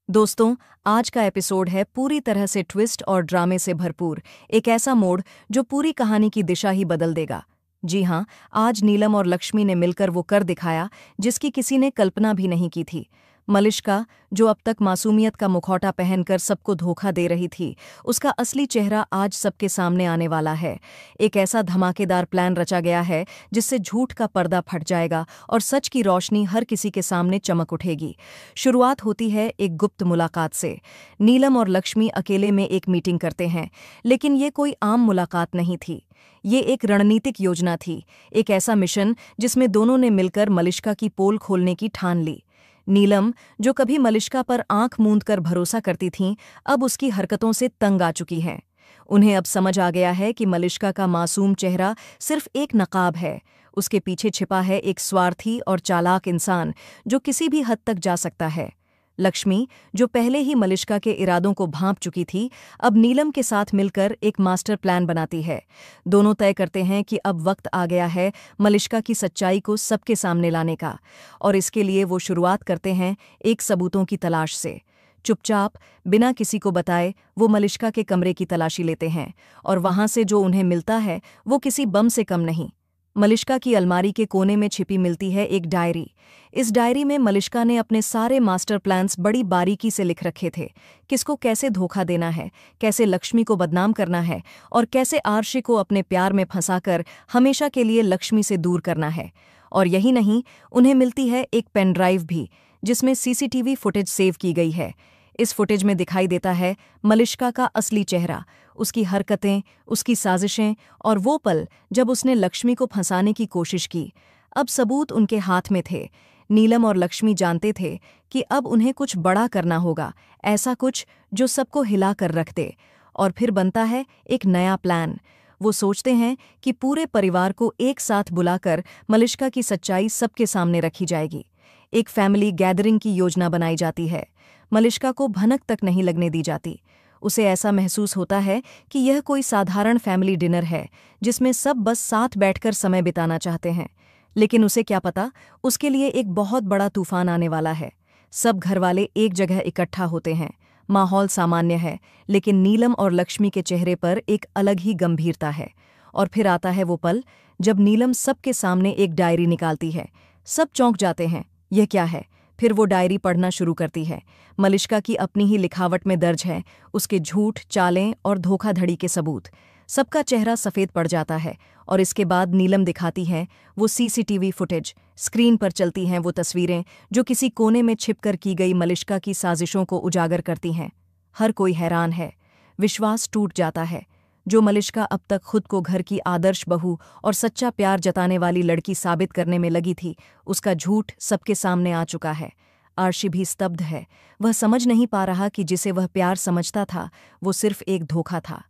दोस्तों, आज का एपिसोड है पूरी तरह से ट्विस्ट और ड्रामे से भरपूर। एक ऐसा मोड़ जो पूरी कहानी की दिशा ही बदल देगा। जी हाँ, आज नीलम और लक्ष्मी ने मिलकर वो कर दिखाया जिसकी किसी ने कल्पना भी नहीं की थी। मलिष्का, जो अब तक मासूमियत का मुखौटा पहनकर सबको धोखा दे रही थी, उसका असली चेहरा आज सबके सामने आने वाला है। एक ऐसा धमाकेदार प्लान रचा गया है जिससे झूठ का पर्दा फट जाएगा और सच की रोशनी हर किसी के सामने चमक उठेगी। शुरुआत होती है एक गुप्त मुलाकात से। नीलम और लक्ष्मी अकेले में एक मीटिंग करते हैं, लेकिन ये कोई आम मुलाकात नहीं थी। ये एक रणनीतिक योजना थी, एक ऐसा मिशन जिसमें दोनों ने मिलकर मलिष्का की पोल खोलने की ठान ली। नीलम, जो कभी मलिष्का पर आंख मूंद कर भरोसा करती थीं, अब उसकी हरकतों से तंग आ चुकी हैं। उन्हें अब समझ आ गया है कि मलिष्का का मासूम चेहरा सिर्फ एक नकाब है। उसके पीछे छिपा है एक स्वार्थी और चालाक इंसान जो किसी भी हद तक जा सकता है। लक्ष्मी, जो पहले ही मलिष्का के इरादों को भांप चुकी थी, अब नीलम के साथ मिलकर एक मास्टर प्लान बनाती है। दोनों तय करते हैं कि अब वक्त आ गया है मलिष्का की सच्चाई को सबके सामने लाने का, और इसके लिए वो शुरुआत करते हैं एक सबूतों की तलाश से। चुपचाप, बिना किसी को बताए, वो मलिष्का के कमरे की तलाशी लेते हैं, और वहां से जो उन्हें मिलता है वो किसी बम से कम नहीं। मलिष्का की अलमारी के कोने में छिपी मिलती है एक डायरी। इस डायरी में मलिष्का ने अपने सारे मास्टर प्लान्स बड़ी बारीकी से लिख रखे थे। किसको कैसे धोखा देना है, कैसे लक्ष्मी को बदनाम करना है, और कैसे आर्शी को अपने प्यार में फंसाकर हमेशा के लिए लक्ष्मी से दूर करना है। और यही नहीं, उन्हें मिलती है एक पेन ड्राइव भी, जिसमें सीसीटीवी फुटेज सेव की गई है। इस फुटेज में दिखाई देता है मलिष्का का असली चेहरा, उसकी हरकतें, उसकी साजिशें, और वो पल जब उसने लक्ष्मी को फंसाने की कोशिश की। अब सबूत उनके हाथ में थे। नीलम और लक्ष्मी जानते थे कि अब उन्हें कुछ बड़ा करना होगा, ऐसा कुछ जो सबको हिला कर रख दे। और फिर बनता है एक नया प्लान। वो सोचते हैं कि पूरे परिवार को एक साथ बुलाकर मलिष्का की सच्चाई सबके सामने रखी जाएगी। एक फैमिली गैदरिंग की योजना बनाई जाती है। मलिष्का को भनक तक नहीं लगने दी जाती। उसे ऐसा महसूस होता है कि यह कोई साधारण फैमिली डिनर है जिसमें सब बस साथ बैठकर समय बिताना चाहते हैं। लेकिन उसे क्या पता, उसके लिए एक बहुत बड़ा तूफान आने वाला है। सब घरवाले एक जगह इकट्ठा होते हैं। माहौल सामान्य है, लेकिन नीलम और लक्ष्मी के चेहरे पर एक अलग ही गंभीरता है। और फिर आता है वो पल जब नीलम सबके सामने एक डायरी निकालती है। सब चौंक जाते हैं, यह क्या है? फिर वो डायरी पढ़ना शुरू करती है। मलिष्का की अपनी ही लिखावट में दर्ज है उसके झूठ, चालें और धोखाधड़ी के सबूत। सबका चेहरा सफ़ेद पड़ जाता है, और इसके बाद नीलम दिखाती है वो सीसीटीवी फुटेज। स्क्रीन पर चलती हैं वो तस्वीरें जो किसी कोने में छिपकर की गई मलिष्का की साजिशों को उजागर करती हैं। हर कोई हैरान है। विश्वास टूट जाता है। जो मलिष्का अब तक खुद को घर की आदर्श बहू और सच्चा प्यार जताने वाली लड़की साबित करने में लगी थी, उसका झूठ सबके सामने आ चुका है। आर्शी भी स्तब्ध है। वह समझ नहीं पा रहा कि जिसे वह प्यार समझता था वो सिर्फ एक धोखा था।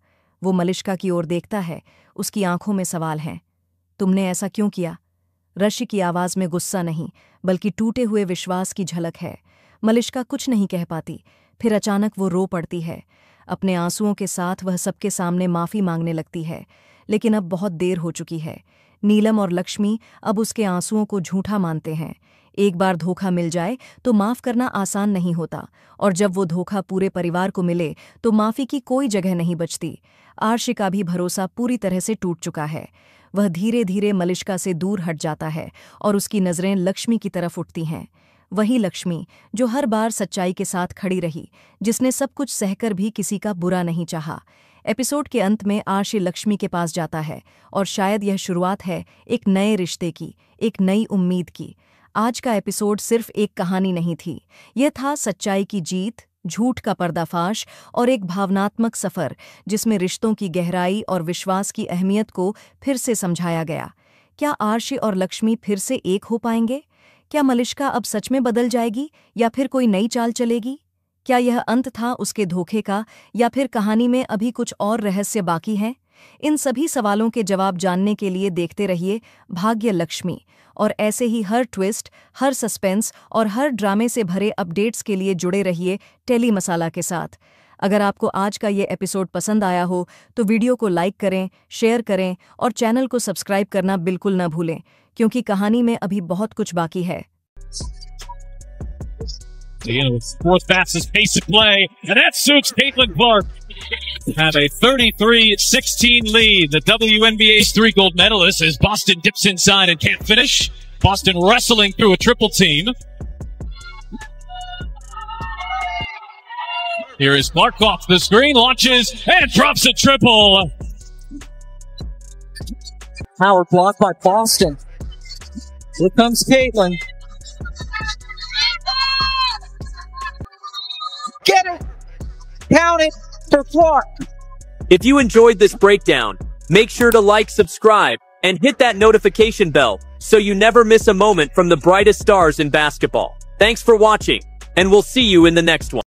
वो मलिष्का की ओर देखता है। उसकी आंखों में सवाल हैं। तुमने ऐसा क्यों किया? रशी की आवाज़ में गुस्सा नहीं, बल्कि टूटे हुए विश्वास की झलक है। मलिष्का कुछ नहीं कह पाती। फिर अचानक वो रो पड़ती है। अपने आंसुओं के साथ वह सबके सामने माफ़ी मांगने लगती है, लेकिन अब बहुत देर हो चुकी है। नीलम और लक्ष्मी अब उसके आंसुओं को झूठा मानते हैं। एक बार धोखा मिल जाए तो माफ़ करना आसान नहीं होता, और जब वो धोखा पूरे परिवार को मिले तो माफ़ी की कोई जगह नहीं बचती। आर्शी का भी भरोसा पूरी तरह से टूट चुका है। वह धीरे धीरे मलिष्का से दूर हट जाता है, और उसकी नज़रें लक्ष्मी की तरफ उठती हैं। वही लक्ष्मी जो हर बार सच्चाई के साथ खड़ी रही, जिसने सब कुछ सहकर भी किसी का बुरा नहीं चाहा। एपिसोड के अंत में आर्शी लक्ष्मी के पास जाता है, और शायद यह शुरुआत है एक नए रिश्ते की, एक नई उम्मीद की। आज का एपिसोड सिर्फ एक कहानी नहीं थी, यह था सच्चाई की जीत, झूठ का पर्दाफाश, और एक भावनात्मक सफ़र जिसमें रिश्तों की गहराई और विश्वास की अहमियत को फिर से समझाया गया। क्या आर्शी और लक्ष्मी फिर से एक हो पाएंगे? क्या मलिष्का अब सच में बदल जाएगी, या फिर कोई नई चाल चलेगी? क्या यह अंत था उसके धोखे का, या फिर कहानी में अभी कुछ और रहस्य बाकी हैं? इन सभी सवालों के जवाब जानने के लिए देखते रहिए भाग्य लक्ष्मी, और ऐसे ही हर ट्विस्ट, हर सस्पेंस और हर ड्रामे से भरे अपडेट्स के लिए जुड़े रहिए टेली मसाला के साथ। अगर आपको आज का ये एपिसोड पसंद आया हो तो वीडियो को लाइक करें, शेयर करें, और चैनल को सब्सक्राइब करना बिल्कुल न भूलें, क्योंकि कहानी में अभी बहुत कुछ बाकी है। Fourth fastest pace of play, and that suits Caitlin Clark. Have a 33-16 lead. The WNBA's 3 gold medalists as Boston dips inside and can't finish. Boston wrestling through a triple team. Here is Clark off the screen, launches, and drops a triple. Power block by Boston. Here comes Caitlin. Get it! Count it for Clark. If you enjoyed this breakdown, make sure to like, subscribe, and hit that notification bell so you never miss a moment from the brightest stars in basketball. Thanks for watching, and we'll see you in the next one.